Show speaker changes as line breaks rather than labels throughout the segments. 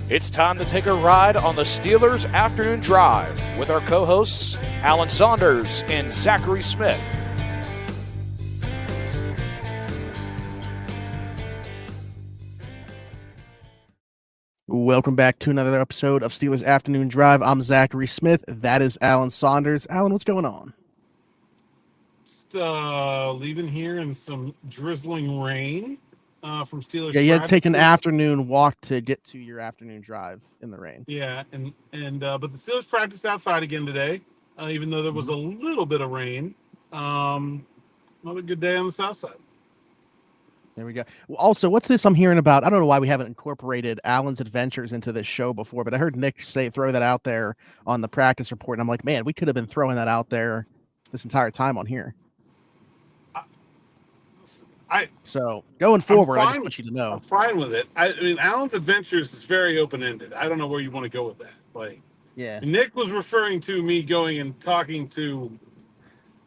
It's time to take a ride on the Steelers Afternoon Drive with our co-hosts, Alan Saunders and Zachary Smith.
Welcome back to another episode of Steelers Afternoon Drive. I'm Zachary Smith. That is Alan Saunders. Alan, what's going on?
Just leaving here in some drizzling rain from Steelers.
Yeah, you had to take an
Steelers.
afternoon walk to get to your afternoon drive in the rain.
Yeah, and but the Steelers practiced outside again today, even though there was a little bit of rain. Another good day on the south side.
There we go. Well, also, what's this I'm hearing about? I don't know why we haven't incorporated Alan's adventures into this show before, but I heard Nick throw that out there on the practice report, and I'm like, man, we could have been throwing that out there this entire time on here. So going forward, I just want you to know.
I'm fine with it. I mean, Alan's adventures is very open-ended. I don't know where you want to go with that. Like,
yeah,
Nick was referring to me going and talking to,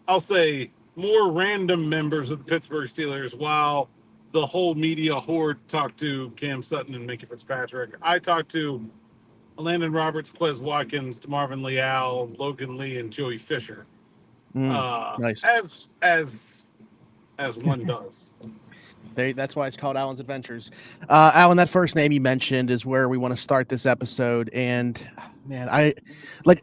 I'll say, more random members of the Pittsburgh Steelers, while the whole media horde talked to Cam Sutton and Minkah Fitzpatrick. I talked to Landon Roberts, Quez Watkins, DeMarvin Leal, Logan Lee, and Joey Fisher.
Nice.
As one does.
That's why it's called Alan's Adventures. Alan, that first name you mentioned is where we want to start this episode. And man, I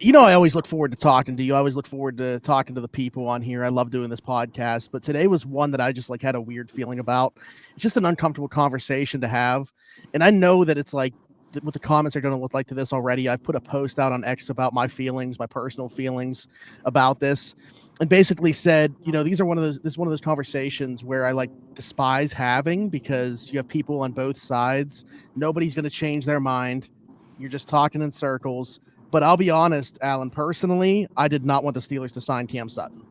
always look forward to talking to you. I always look forward to talking to the people on here. I love doing this podcast, but today was one that I just had a weird feeling about. It's just an uncomfortable conversation to have. And I know that it's what the comments are going to look like to this already. I put a post out on X about my personal feelings about this, and basically said, this is one of those conversations where I despise having, because you have people on both sides. Nobody's going to change their mind. You're just talking in circles. But I'll be honest, Alan, personally, I did not want the Steelers to sign Cam Sutton.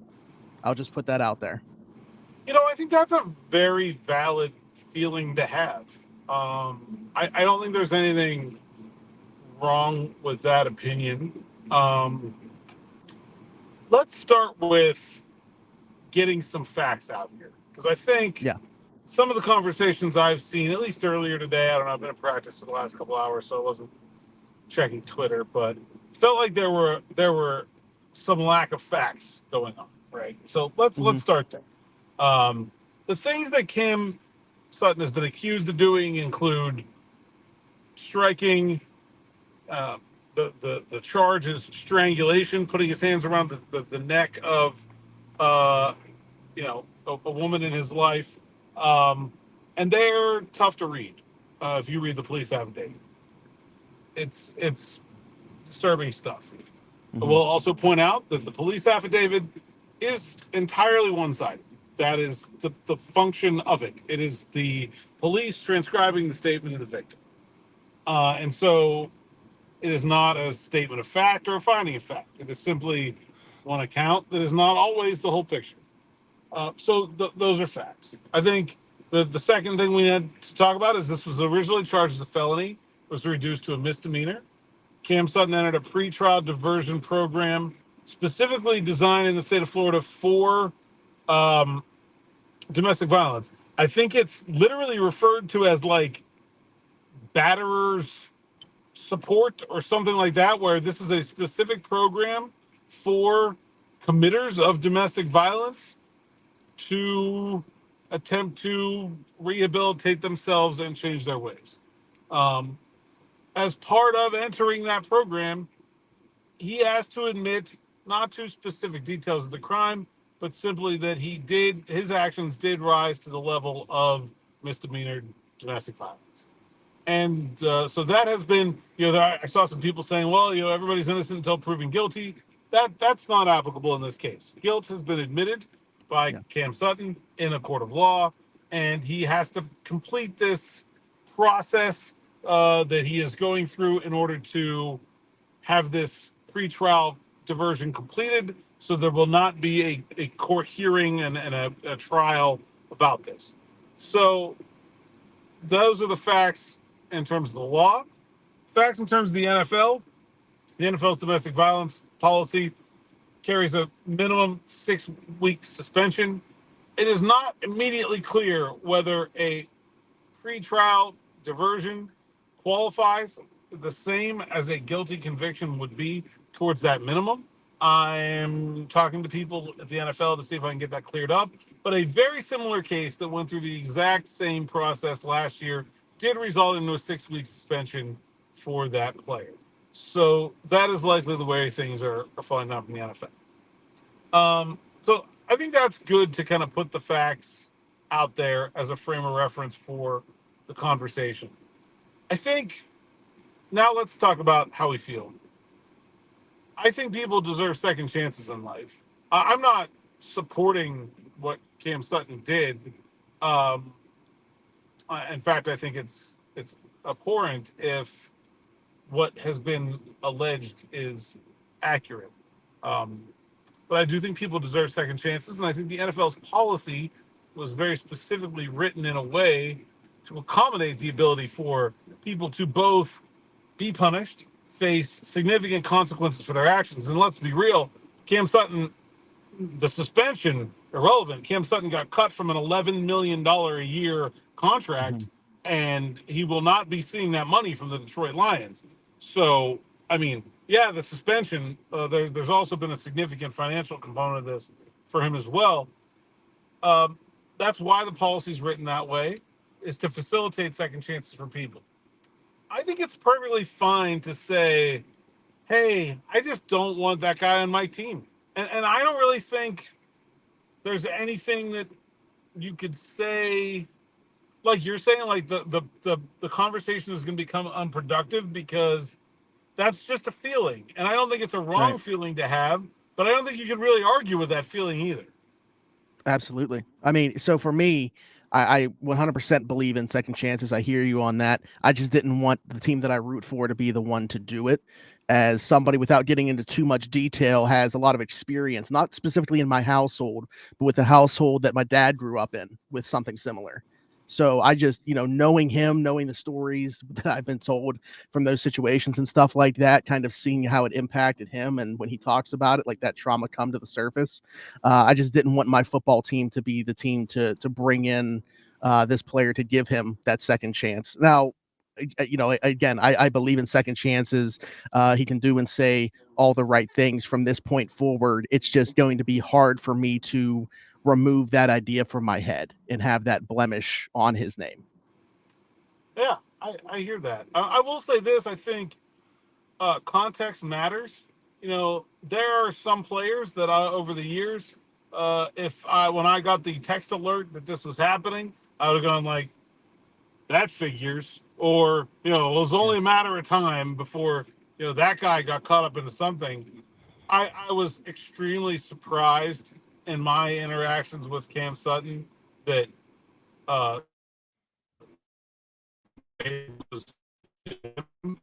I'll just put that out there.
I think that's a very valid feeling to have. I don't think there's anything wrong with that opinion. Let's start with getting some facts out here, because I think some of the conversations I've seen, at least earlier today, I don't know, I've been in practice for the last couple hours, so I wasn't checking Twitter, but felt like there were some lack of facts going on, right? So let's start there. The things that Cam Sutton has been accused of doing include striking. The charge is strangulation, putting his hands around the neck of a woman in his life, and they're tough to read if you read the police affidavit. It's disturbing stuff. We'll also point out that the police affidavit is entirely one-sided. That is the function of it. It is the police transcribing the statement of the victim. And so it is not a statement of fact or a finding of fact. It is simply one account that is not always the whole picture. So those are facts. I think the second thing we had to talk about is this was originally charged as a felony. It was reduced to a misdemeanor. Cam Sutton entered a pretrial diversion program specifically designed in the state of Florida for domestic violence. I think it's literally referred to as batterers support or something like that, where this is a specific program for committers of domestic violence to attempt to rehabilitate themselves and change their ways. As part of entering that program, he has to admit not to specific details of the crime, but simply that his actions did rise to the level of misdemeanor domestic violence. And so that has been, I saw some people saying, well, everybody's innocent until proven guilty. That's not applicable in this case. Guilt has been admitted by Cam Sutton in a court of law, and he has to complete this process that he is going through in order to have this pretrial diversion completed, so there will not be a court hearing and a trial about this. So those are the facts in terms of the law. Facts in terms of the NFL. The NFL's domestic violence policy carries a minimum 6-week suspension. It is not immediately clear whether a pretrial diversion qualifies the same as a guilty conviction would be towards that minimum. I'm talking to people at the NFL to see if I can get that cleared up. But a very similar case that went through the exact same process last year did result in a 6-week suspension for that player. So that is likely the way things are falling out in the NFL. So I think that's good to kind of put the facts out there as a frame of reference for the conversation. I think now let's talk about how we feel. I think people deserve second chances in life. I'm not supporting what Cam Sutton did. Um, in fact, I think it's abhorrent if what has been alleged is accurate. Um, but I do think people deserve second chances, and I think the NFL's policy was very specifically written in a way to accommodate the ability for people to both be punished, face significant consequences for their actions. And let's be real, Cam Sutton, the suspension, irrelevant. Cam Sutton got cut from an $11 million a year contract, and he will not be seeing that money from the Detroit Lions. So, I mean, yeah, the suspension, there's also been a significant financial component of this for him as well. That's why the policy is written that way, is to facilitate second chances for people. I think it's perfectly fine to say, hey, I just don't want that guy on my team. And I don't really think there's anything that you could say, like you're saying, like the conversation is going to become unproductive because that's just a feeling. And I don't think it's a wrong
Right.
feeling to have, but I don't think you can really argue with that feeling either.
Absolutely. I mean, so for me, I 100% believe in second chances. I hear you on that. I just didn't want the team that I root for to be the one to do it. As somebody, without getting into too much detail, has a lot of experience, not specifically in my household, but with the household that my dad grew up in with something similar. So I just, knowing him, knowing the stories that I've been told from those situations and stuff like that, kind of seeing how it impacted him. And when he talks about it, like that trauma come to the surface. I just didn't want my football team to be the team to bring in this player to give him that second chance. Now, again, I believe in second chances. He can do and say all the right things from this point forward. It's just going to be hard for me to remove that idea from my head and have that blemish on his name.
Yeah, I hear that. I will say this. I think context matters. There are some players that over the years, when I got the text alert that this was happening, I would have gone like, that figures, or it was only a matter of time before that guy got caught up into something. I was extremely surprised in my interactions with Cam Sutton that it was don't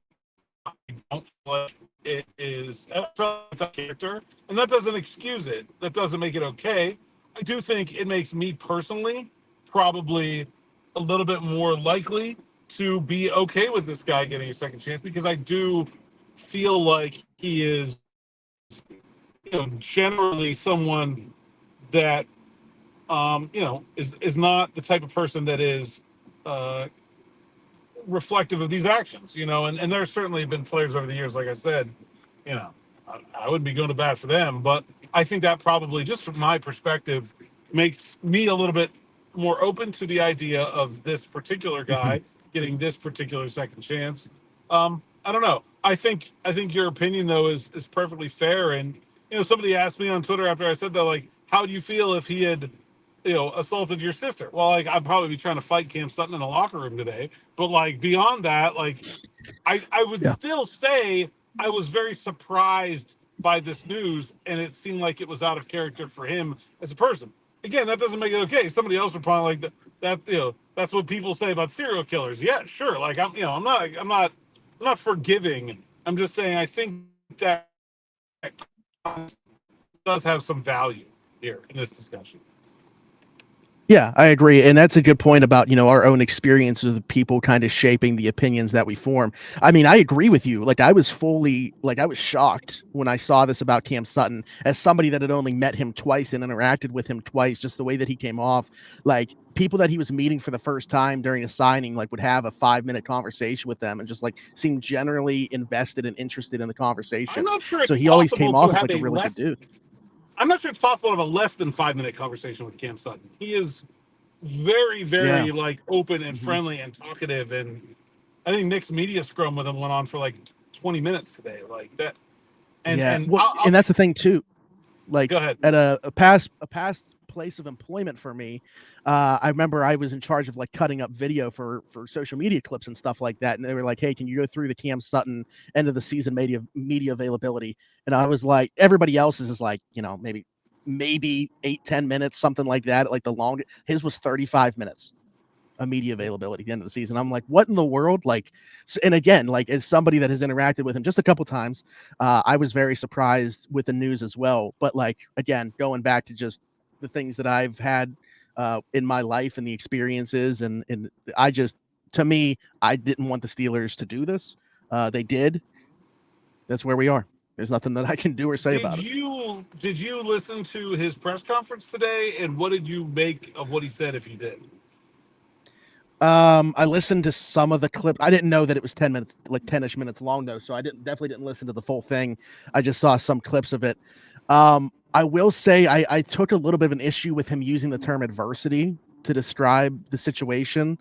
feel like it is a character, and that doesn't excuse it. That doesn't make it okay. I do think it makes me personally probably a little bit more likely to be okay with this guy getting a second chance because I do feel like he is, generally someone that, is not the type of person that is uh, reflective of these actions, and there's certainly been players over the years, like I said, you know, I wouldn't be going to bat for them, but I think that probably, just from my perspective, makes me a little bit more open to the idea of this particular guy getting this particular second chance. I don't know. I think your opinion though is perfectly fair, and somebody asked me on Twitter after I said that, like, how do you feel if he had assaulted your sister? Well, like, I'd probably be trying to fight Cam Sutton in a locker room today. But like beyond that, like I would
Yeah.
still say I was very surprised by this news, and it seemed like it was out of character for him as a person. Again, that doesn't make it okay. Somebody else would probably like that. That's what people say about serial killers. Yeah, sure. Like I'm not forgiving. I'm just saying I think that does have some value here in this discussion.
Yeah, I agree. And that's a good point about, our own experiences of the people kind of shaping the opinions that we form. I mean, I agree with you. Like I was shocked when I saw this about Cam Sutton as somebody that had only met him twice and interacted with him twice, just the way that he came off. Like people that he was meeting for the first time during a signing, like would have a 5-minute conversation with them and just like seem generally invested and interested in the
I'm
conversation.
not sure
So
it's
he always
possible
came
to
off as
have
like a
a
really good
less.
dude.
I'm not sure it's possible to have a less than 5-minute conversation with Cam Sutton. He is very,
Yeah.
very like open and
Mhm.
friendly and talkative. And I think Nick's media scrum with him went on for like 20 minutes today, like that. And
Yeah.
and
Well,
I'll
and that's the thing too.
go
Like
ahead.
at a past place of employment for me, I remember I was in charge of like cutting up video for social media clips and stuff like that, and they were like, hey, can you go through the Cam Sutton end of the season media availability? And I was like, everybody else's is like, maybe 8-10 minutes, something like that, like the longest. His was 35 minutes a media availability at the end of the season. I'm like, what in the world? Like, and again, like as somebody that has interacted with him just a couple times, I was very surprised with the news as well. But like, again, going back to just the things that I've had in my life and the experiences, and I just, to me, I didn't want the Steelers to do this. They did. That's where we are. There's nothing that I can do or say
Did
about it.
you listen to his press conference today? And what did you make of what he said if you did?
I listened to some of the clip. I didn't know that it was 10 minutes, like 10-ish minutes long though. So I definitely didn't listen to the full thing. I just saw some clips of it. I will say I took a little bit of an issue with him using the term adversity to describe the situation.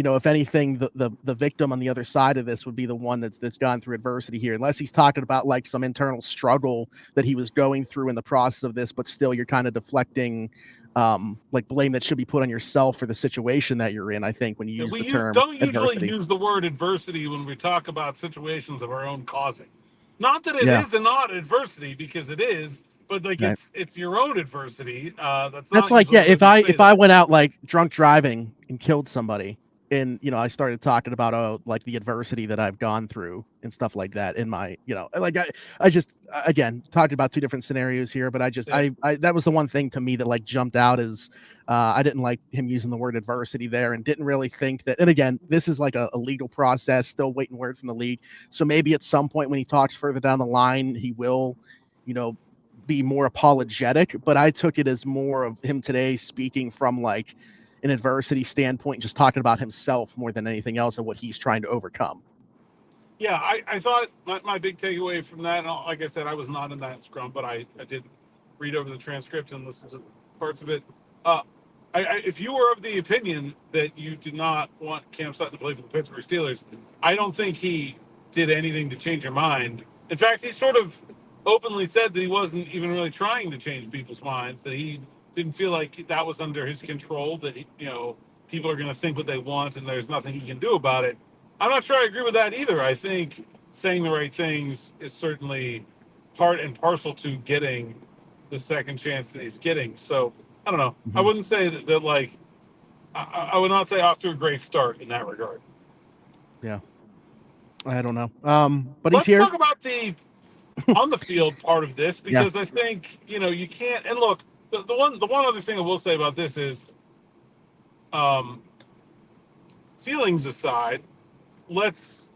If anything, the victim on the other side of this would be the one that's gone through adversity here, unless he's talking about like some internal struggle that he was going through in the process of this, but still you're kind of deflecting like blame that should be put on yourself for the situation that you're in, I think, when you use the term
Don't usually
adversity.
use the word adversity when we talk about situations of our own causing. Not that it
Yeah.
is not adversity, because it is, but like
Right.
it's your own adversity. That's
That's
not
like,
usually
yeah,
the way
if
we
I
say
if I
that.
went out like drunk driving and killed somebody, and I started talking about like the adversity that I've gone through and stuff like that in my, like I just again talked about two different scenarios here, but I just
Yeah.
I that was the one thing to me that like jumped out is I didn't like him using the word adversity there, and didn't really think that. And again, this is like a legal process, still waiting word from the league, so maybe at some point when he talks further down the line, he will, you know, be more apologetic, but I took it as more of him today speaking from like an adversity standpoint, just talking about himself more than anything else and what he's trying to overcome.
Yeah, I thought my big takeaway from that, and like I said, I was not in that scrum, but I did read over the transcript and listen to parts of it. Uh, if you were of the opinion that you did not want Cam Sutton to play for the Pittsburgh Steelers, I don't think he did anything to change your mind. In fact, he sort of openly said that he wasn't even really trying to change people's minds, that he didn't feel like that was under his control, that people are going to think what they want and there's nothing he can do about it. I'm not sure I agree with that either. I think saying the right things is certainly part and parcel to getting the second chance that he's getting. So I don't know. I
Mm-hmm.
wouldn't say that like I would not say off to a great start in that regard.
Yeah, I don't know. But he's
Let's
here.
talk about the on the field part of this,
Yeah.
because I think you can't. And look, the one other thing I will say about this is, um, feelings aside, let's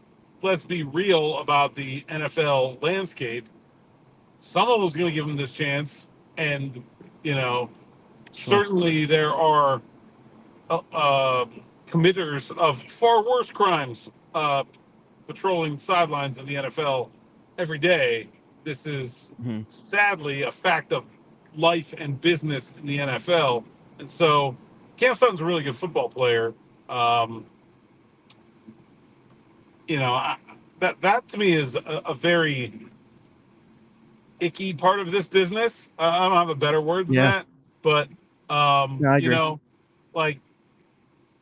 be real about the NFL landscape. Someone was going to give him this chance, and
Sure.
certainly there are committers of far worse crimes patrolling sidelines in the NFL every day. This is
Mm-hmm.
sadly a fact of life and business in the NFL, and so Cam Sutton's a really good football player. Um, that to me is a very icky part of this business. I don't have a better word than
Yeah.
that, but
No, I agree.
like,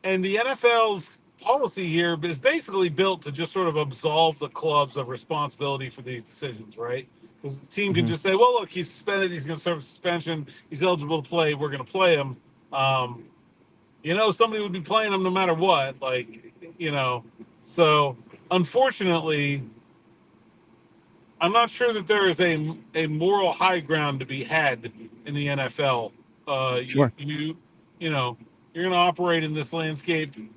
and the NFL's policy here is basically built to just sort of absolve the clubs of responsibility for these decisions, right? Because the team can
Mm-hmm.
just say, "Well, look, he's suspended. He's going to serve a suspension. He's eligible to play. We're going to play him." Um, somebody would be playing him no matter what. So unfortunately, I'm not sure that there is a moral high ground to be had in the NFL
Sure.
You know, you're going to operate in this landscape. These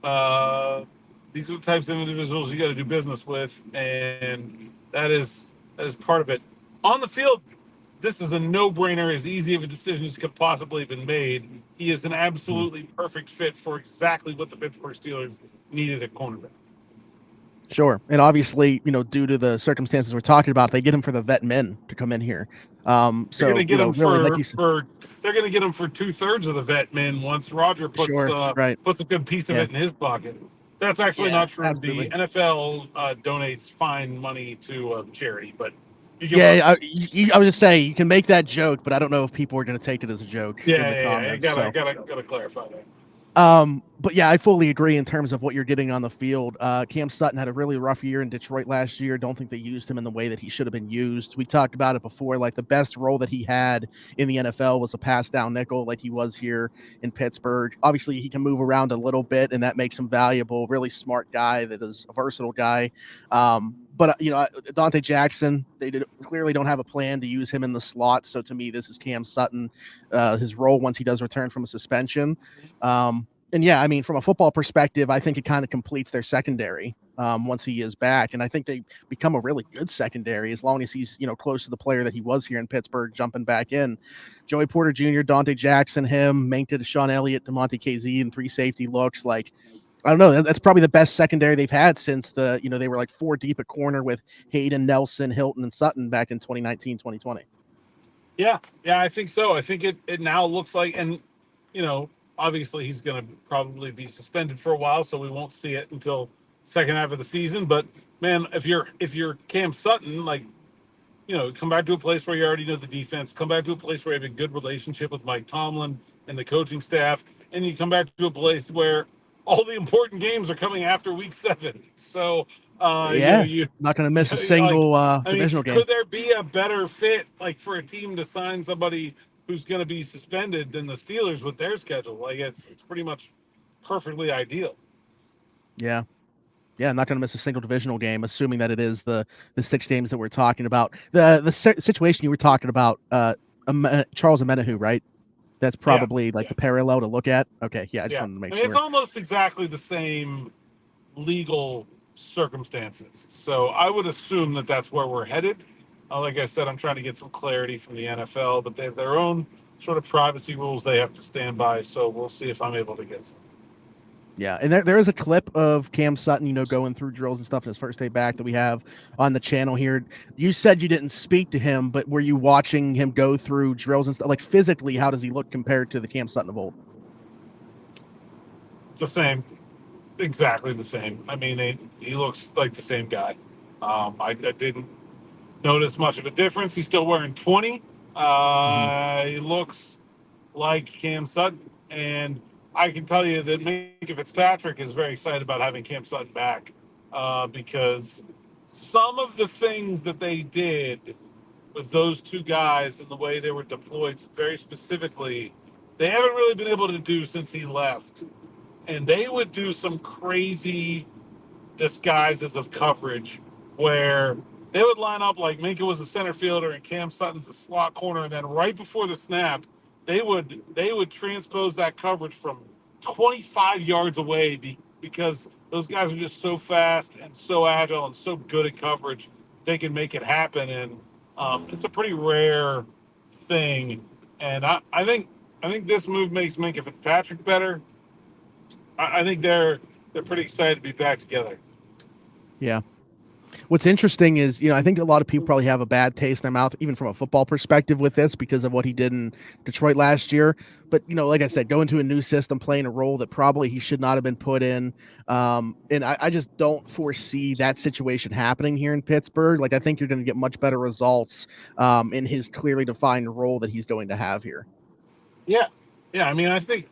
are the types of individuals you got to do business with, and that is part of it. On the field, this is a no-brainer, as easy of a decision as could possibly have been made. He is an
Mhm.
absolutely perfect fit for exactly what the Pittsburgh Steelers needed at cornerback.
Sure. And obviously, due to the circumstances we're talking about, they get him for the vet men to come in here.
They're going to
So,
get him
really, like you said,
for they're going to get him for 2/3 of the vet men once Roger
sure. Right.
puts a good piece of
Yeah.
it in his pocket. That's actually
Yeah.
not true. The
Absolutely.
NFL donates fine money to charity, but you get what I'm
Yeah.
saying.
I was just saying, you can make that joke, but I don't know if people are going to take it as a joke in the
Yeah.
comments.
Gotta
So,
gotta clarify that.
But yeah, I fully agree in terms of what you're getting on the field. Cam Sutton had a really rough year in Detroit last year. Don't think they used him in the way that he should have been used. We talked about it before. Like the best role that he had in the NFL was a pass down nickel, like he was here in Pittsburgh. Obviously, he can move around a little bit, and that makes him valuable. Really smart guy that is a versatile guy. But Dante Jackson, clearly don't have a plan to use him in the slot. So to me, this is Cam Sutton, his role once he does return from a suspension. And yeah, I mean, from a football perspective, I think it kind of completes their secondary once he is back. And I think they become a really good secondary as long as he's, close to the player that he was here in Pittsburgh, jumping back in. Joey Porter Jr., Dante Jackson, him, Minkah, Deshaun Elliott, DeMonte KZ, and 3 safety looks like, I don't know. That's probably the best secondary they've had since they were like 4 deep at corner with Hayden, Nelson, Hilton, and Sutton back in 2019, 2020.
Yeah, I think so. I think it now looks like, and you know, obviously he's going to probably be suspended for a while, so we won't see it until second half of the season. But man, if you're Cam Sutton, like, come back to a place where you already know the defense, come back to a place where you have a good relationship with Mike Tomlin and the coaching staff, and you come back to a place where all the important games are coming after week 7. So,
Yeah,
you
not going to miss a
like,
single
I mean,
divisional game.
could there be a better fit, like, for a team to sign somebody who's going to be suspended than the Steelers with their schedule? Like, it's pretty much perfectly ideal.
Yeah. Yeah, not going to miss a single divisional game, assuming that it is the 6 games that we're talking about. The situation you were talking about, Charles Amenahu, right? That's
Yeah,
probably like
yeah,
the parallel to look at. Okay, yeah, I just
yeah.
wanted to
I
make
mean, it's
sure.
almost exactly the same legal circumstances. So I would assume that that's where we're headed. Like I said, I'm trying to get some clarity from the NFL, but they have their own sort of privacy rules they have to stand by. So we'll see if I'm able to get some.
Yeah, and there is a clip of Cam Sutton, going through drills and stuff in his first day back that we have on the channel here. You said you didn't speak to him, but were you watching him go through drills and stuff? Like physically, how does he look compared to the Cam Sutton of old?
The same, exactly the same. I mean, he looks like the same guy. I didn't notice much of a difference. He's still wearing 20.
Mm-hmm.
He looks like Cam Sutton. And I can tell you that Minkah Fitzpatrick is very excited about having Cam Sutton back because some of the things that they did with those two guys and the way they were deployed very specifically, they haven't really been able to do since he left. And they would do some crazy disguises of coverage where they would line up like Minkah was a center fielder and Cam Sutton's a slot corner, and then right before the snap, they would transpose that coverage from 25 yards away because those guys are just so fast and so agile and so good at coverage. They can make it happen, and it's a pretty rare thing. And I think this move makes Minkah Fitzpatrick better. I think they're pretty excited to be back together.
Yeah. What's interesting is, I think a lot of people probably have a bad taste in their mouth, even from a football perspective with this because of what he did in Detroit last year. But, like I said, going to a new system, playing a role that probably he should not have been put in. And I just don't foresee that situation happening here in Pittsburgh. Like, I think you're going to get much better results in his clearly defined role that he's going to have here.
Yeah. Yeah. I mean, I think,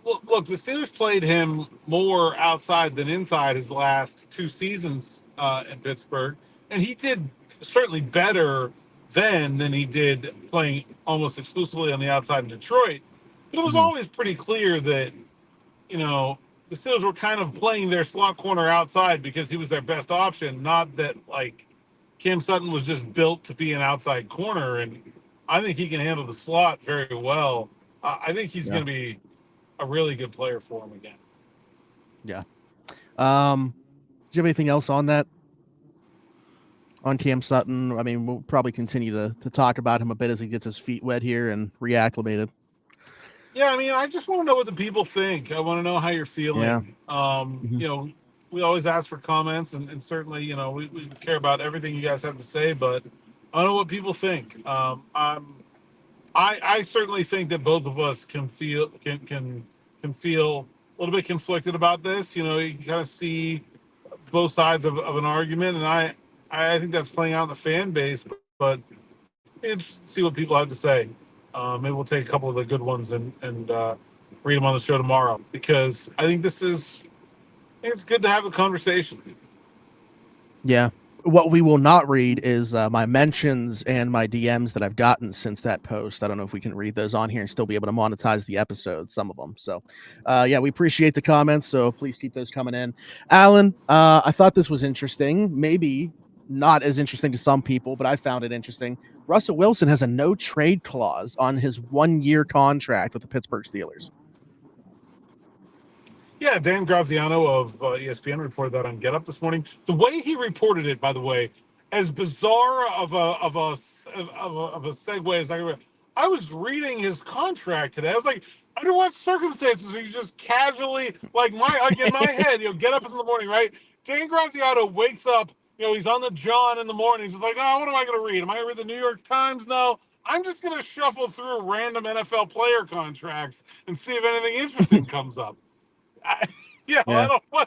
look, the Steelers played him more outside than inside his last 2 seasons in Pittsburgh. And he did certainly better then than he did playing almost exclusively on the outside in Detroit. But it was
Mm-hmm.
always pretty clear that, the Steelers were kind of playing their slot corner outside because he was their best option, not that, like, Cam Sutton was just built to be an outside corner. And I think he can handle the slot very well. I think he's
Yeah.
going to be a really good player for him again.
Yeah. Do you have anything else on that? On Cam Sutton? I mean, we'll probably continue to talk about him a bit as he gets his feet wet here and reacclimated.
Yeah, I mean, I just want to know what the people think. I want to know how you're feeling.
Mhm.
We always ask for comments, and certainly, we care about everything you guys have to say, but I don't know what people think. I certainly think that both of us can feel a little bit conflicted about this. You can kind of see both sides of an argument, and I think that's playing out in the fan base. But interested to see what people have to say. Maybe we'll take a couple of the good ones and read them on the show tomorrow, because I think it's good to have a conversation.
Yeah. What we will not read is my mentions and my DMs that I've gotten since that post. I don't know if we can read those on here and still be able to monetize the episode, some of them. So, yeah, we appreciate the comments. So please keep those coming in. Alan, I thought this was interesting. Maybe not as interesting to some people, but I found it interesting. Russell Wilson has a no trade clause on his 1-year contract with the Pittsburgh Steelers.
Yeah, Dan Graziano of ESPN reported that on Get Up this morning. The way he reported it, by the way, as bizarre of a segue as I was reading his contract today. I was like, under what circumstances are you just casually like in my head? Get up in the morning, right? Dan Graziano wakes up. He's on the John in the mornings. He's like, oh, what am I going to read? Am I going to read the New York Times? No, I'm just going to shuffle through random NFL player contracts and see if anything interesting comes up.
Yeah.
I don't know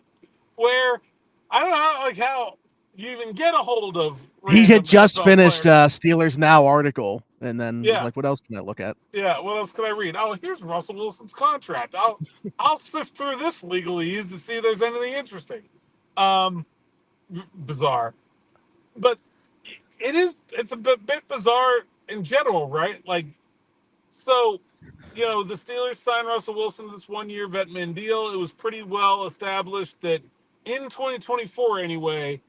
I don't know how you even get a hold of
He
random
had just
NFL
finished
players.
Steelers Now article and then was
Yeah.
like, what else can I look at?
Yeah, what else can I read? Oh, here's Russell Wilson's contract. I'll sift through this legalese to see if there's anything interesting. Bizarre. But it's a bit bizarre in general, right? Like, so the Steelers signed Russell Wilson to this 1-year vet min deal. It was pretty well established that in 2024 anyway,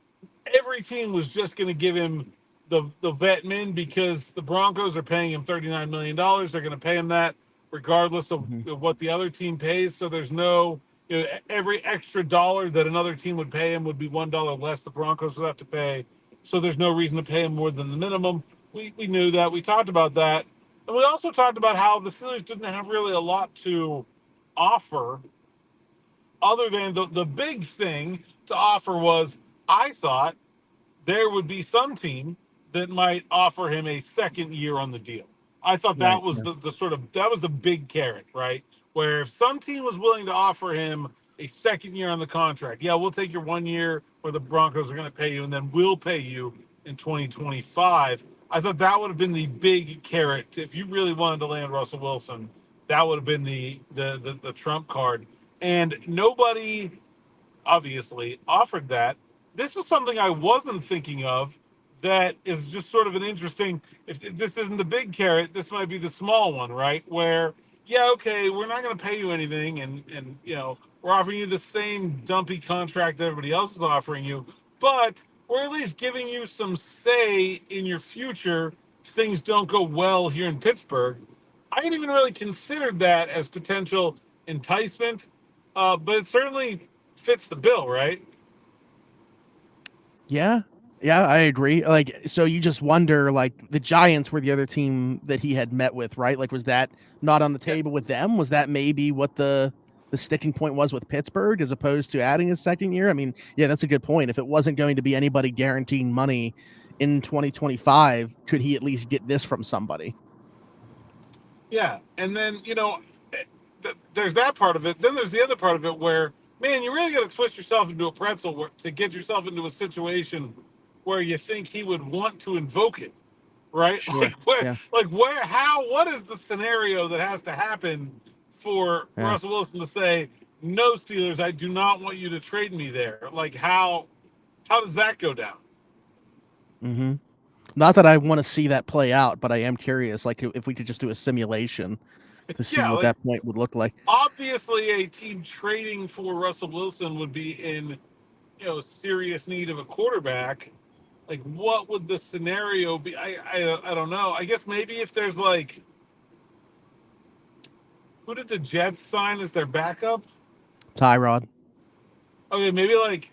every team was just going to give him the vet min because the Broncos are paying him $39 million. They're going to pay him that regardless of what the other team pays. So there's no, every extra dollar that another team would pay him would be $1 less the Broncos would have to pay. So there's no reason to pay him more than the minimum. We knew that. We talked about that. And we also talked about how the Steelers didn't have really a lot to offer other than the big thing to offer was, I thought, there would be some team that might offer him a second year on the deal. I thought that was that was the big carrot, right? Where if some team was willing to offer him a second year on the contract, yeah, we'll take your 1 year where the Broncos are going to pay you, and then we'll pay you in 2025. I thought that would have been the big carrot. If you really wanted to land Russell Wilson, that would have been the trump card. And nobody obviously offered that. This is something I wasn't thinking of that is just sort of an interesting, if this isn't the big carrot, this might be the small one, right? Where, yeah, okay, we're not going to pay you anything, and we're offering you the same dumpy contract that everybody else is offering you, but we're at least giving you some say in your future if things don't go well here in Pittsburgh. I hadn't even really considered that as potential enticement, but it certainly fits the bill, right?
Yeah. Yeah, I agree. Like, so you just wonder, like, the Giants were the other team that he had met with, right? Like, was that not on the table with them? Was that maybe what the sticking point was with Pittsburgh as opposed to adding a second year? I mean, yeah, that's a good point. If it wasn't going to be anybody guaranteeing money in 2025, could he at least get this from somebody?
Yeah, and then there's that part of it. Then there's the other part of it where, man, you really got to twist yourself into a pretzel to get yourself into a situation where you think he would want to invoke it, right?
Sure.
What is the scenario that has to happen for Russell Wilson to say, no, Steelers, I do not want you to trade me there? Like, how does that go down?
Mm-hmm. Not that I want to see that play out, but I am curious, like, if we could just do a simulation to see what that point would look like.
Obviously, a team trading for Russell Wilson would be in, serious need of a quarterback. like what would the scenario be? I don't know. I guess maybe if there's like, who did the Jets sign as their backup?
Tyrod.
Okay, maybe like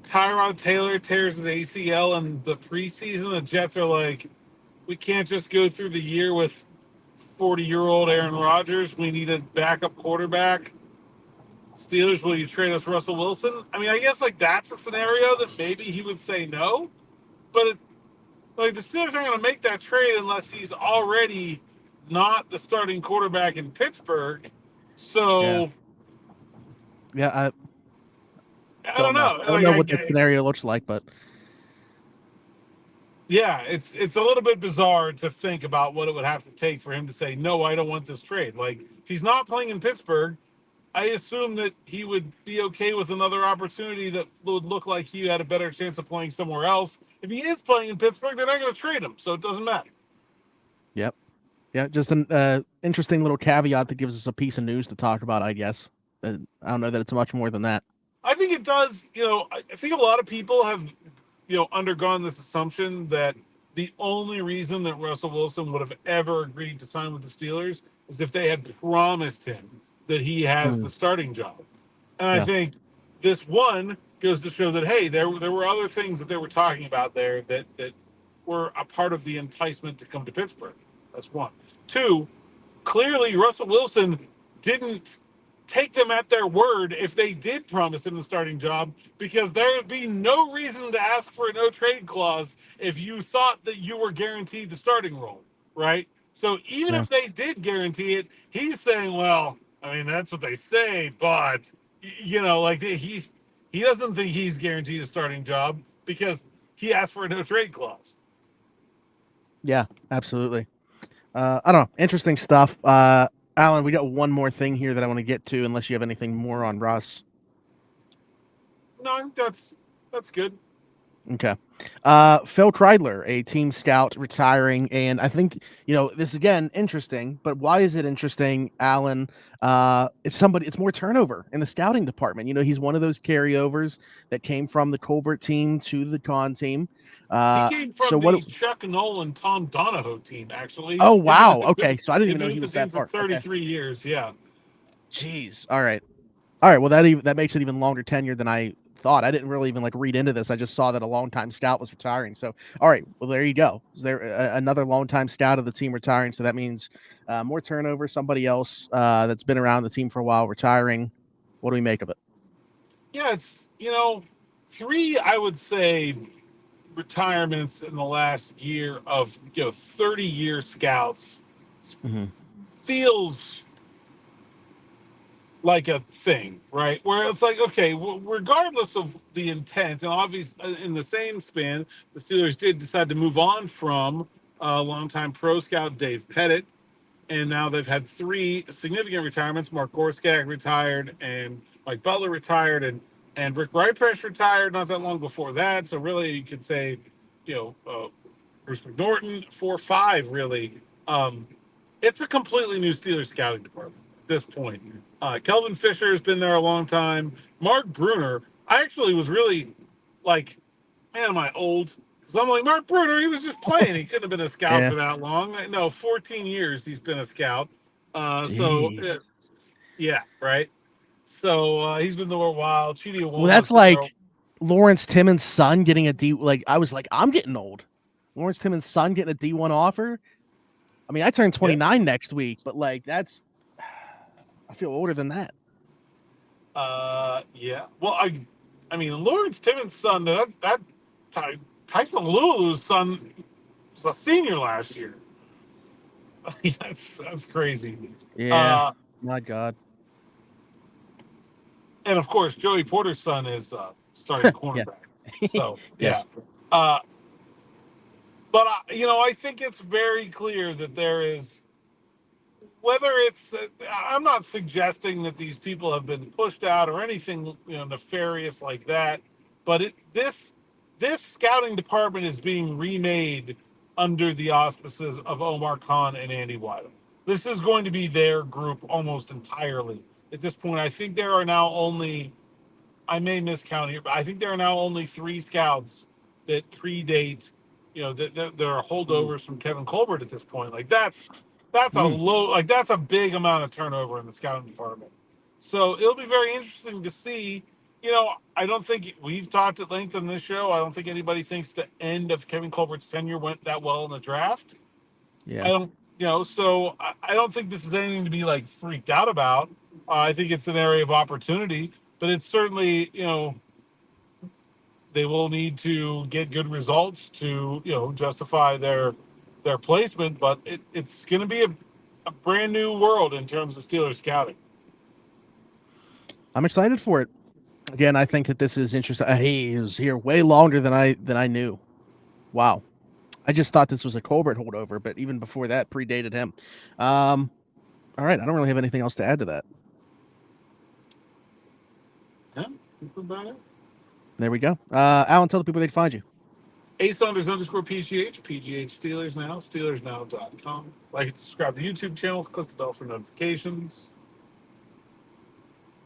Tyrod Taylor tears his ACL in the preseason. The Jets are like, we can't just go through the year with 40-year-old Aaron Rodgers. We need a backup quarterback. Steelers, will you trade us Russell Wilson? I mean, I guess like that's a scenario that maybe he would say no, but like the Steelers aren't going to make that trade unless he's already not the starting quarterback in Pittsburgh. So
Yeah,
I
don't
don't
know.
know.
I don't know what the scenario looks like, but
yeah, it's a little bit bizarre to think about what it would have to take for him to say no. I don't want this trade. Like if he's not playing in Pittsburgh, I assume that he would be okay with another opportunity that would look like he had a better chance of playing somewhere else. If he is playing in Pittsburgh, they're not going to trade him, so it doesn't matter.
yep. Yeah, just an interesting little caveat that gives us a piece of news to talk about, I guess. I don't know that it's much more than that.
I think it does. I think a lot of people have, undergone this assumption that the only reason that Russell Wilson would have ever agreed to sign with the Steelers is if they had promised him that he has the starting job. And I think this one goes to show that, hey, there were other things that they were talking about there that were a part of the enticement to come to Pittsburgh. That's one. Two, clearly Russell Wilson didn't take them at their word if they did promise him the starting job, because there would be no reason to ask for a no trade clause if you thought that you were guaranteed the starting role, right? So even if they did guarantee it, he's saying, well, I mean, that's what they say, but like he doesn't think he's guaranteed a starting job because he asked for a no trade clause.
Yeah, absolutely. I don't know. Interesting stuff. Alan, we got one more thing here that I want to get to, unless you have anything more on Russ.
No, I think that's good.
Okay. Phil Kreidler, a team scout, retiring, and I think this again interesting. But why is it interesting, Alan? It's more turnover in the scouting department. He's one of those carryovers that came from the Colbert team to the Con team.
He came from the Chuck Nolan, Tom Donahoe team, actually.
Oh wow. Okay, so I didn't even know he was that far.
For 33 years. Yeah.
Jeez. All right. Well, that makes it even longer tenure than I thought. I didn't really even read into this. I just saw that a longtime scout was retiring. So, all right, well, there you go. Is there another longtime scout of the team retiring? So that means more turnover. Somebody else that's been around the team for a while retiring. What do we make of it?
Yeah, it's 3, I would say, retirements in the last year of 30-year scouts feels like a thing, right? Where it's like, okay, regardless of the intent, and obviously in the same span, the Steelers did decide to move on from longtime pro scout Dave Pettit, and now they've had 3 significant retirements. Mark Gorskag retired, and Mike Butler retired, and Rick Rypresh retired not that long before that. So really, you could say, Bruce McNorton, 4 or 5 really. It's a completely new Steelers scouting department at this point. Kelvin Fisher has been there a long time. Mark Bruner, I actually was really like, man, am I old? Because I'm like, Mark Bruner, he was just playing. He couldn't have been a scout for that long. No, 14 years he's been a scout. Yeah, right. So he's been there a while.
Well, that's like Lawrence Timmons' son getting a D. I was like, I'm getting old. Lawrence Timmons' son getting a D1 offer. I mean, I turn 29 next week, but that's. I feel older than that.
Yeah. Well, I mean, Lawrence Timmons' son, that Tyson Lulu's son was a senior last year. That's crazy.
Yeah. My God.
And of course, Joey Porter's son is starting cornerback. So
yes.
But I think it's very clear that there is. Whether it's, I'm not suggesting that these people have been pushed out or anything, nefarious like that, but this scouting department is being remade under the auspices of Omar Khan and Andy Weidel. This is going to be their group almost entirely at this point. I think there are now only, I may miscount here, but I think there are now only 3 scouts that predate, that there are holdovers from Kevin Colbert at this point. Like that's that's a big amount of turnover in the scouting department. So it'll be very interesting to see. I don't think we've talked at length on this show. I don't think anybody thinks the end of Kevin Colbert's tenure went that well in the draft.
Yeah.
I don't, so I don't think this is anything to be like freaked out about. I think it's an area of opportunity, but it's certainly, they will need to get good results to, justify their placement. But it's going to be a brand new world in terms of Steelers scouting.
I'm excited for it. Again, I think that this is interesting. He was here way longer than I knew. Wow. I just thought this was a Colbert holdover, but even before that, predated him. All right, I don't really have anything else to add to that.
Yeah, about it.
There we go. Alan, tell the people where they can find you.
Saunders_PGH, PGH Steelers Now, SteelersNow.com. Like and subscribe to the YouTube channel, click the bell for notifications.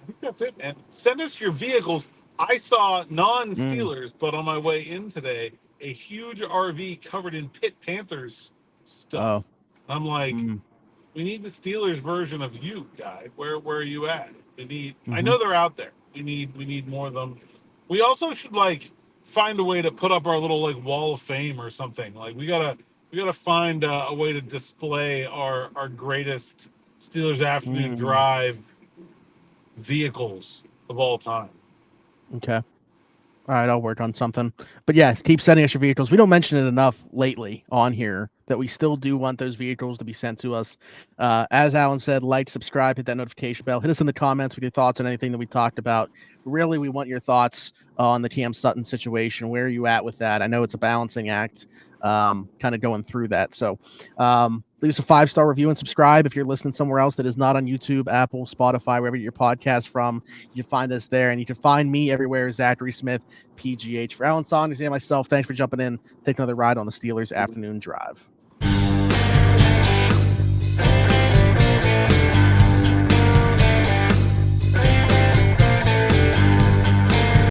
I think that's it, man. Send us your vehicles. I saw non-Steelers, but on my way in today, a huge RV covered in Pitt Panthers stuff. I'm like, we need the Steelers version of you, guy. Where are you at? We need. I know they're out there. We need more of them. We also should find a way to put up our little wall of fame or something. We gotta find a way to display our greatest Steelers afternoon drive vehicles of all time.
Okay. All right, I'll work on something. But yeah, keep sending us your vehicles. We don't mention it enough lately on here that we still do want those vehicles to be sent to us. As Alan said, like, subscribe, hit that notification bell. Hit us in the comments with your thoughts on anything that we talked about. Really, we want your thoughts on the Cam Sutton situation. Where are you at with that? I know it's a balancing act, kind of going through that. So leave us a 5-star review and subscribe. If you're listening somewhere else that is not on YouTube, Apple, Spotify, wherever you get your podcast from, you can find us there. And you can find me everywhere, Zachary Smith, PGH. For Alan Saunders and myself, thanks for jumping in. Take another ride on the Steelers Afternoon Drive.